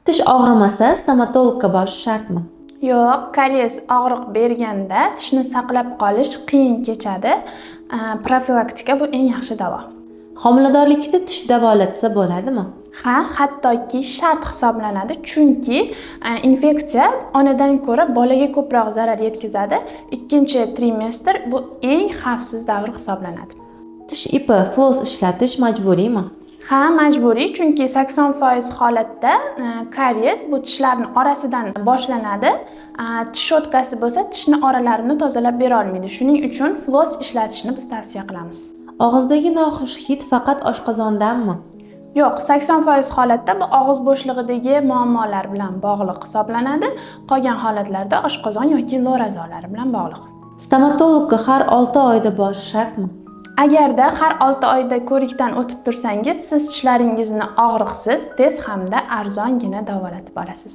Tish og'rimasa, stomatologga borish shartmi? Yo'q, karies og'riq berganda tishni saqlab qolish qiyin kechadi. Profilaktika bu eng yaxshi davo. Homiladorlikda tish davolatsa bo'ladimi? Ha, hattoki shart hisoblanadi, chunki infeksiya onadan ko'ra bolaga ko'proq zarar yetkazadi. Ikkinchi trimestr bu eng xavfsiz davr hisoblanadi. Tish ipi floss ishlatish majburiymi? Ha, majburiy, chunki 80% holatda karies bu tishlarning orasidan boshlanadi. Tish shotkasi bo'lsa, tishni oralarini tozalab bera olmaydi. Shuning uchun floss ishlatishni biz tavsiya qilamiz. Og'izdagi noxush hid faqat oshqozondanmi? Yo'q, 80% holatda bu og'iz bo'shlig'idagi muammolar bilan bog'liq hisoblanadi. Qolgan holatlarda oshqozon yoki lo'r a'zolari bilan bog'liq. Stomatologga har 6 oyda borish shartmi? Agarda har 6 oyda ko'rikdan o'tib tursangiz, siz tishlaringizni og'riqsiz, tez hamda arzongina davolatib olasiz.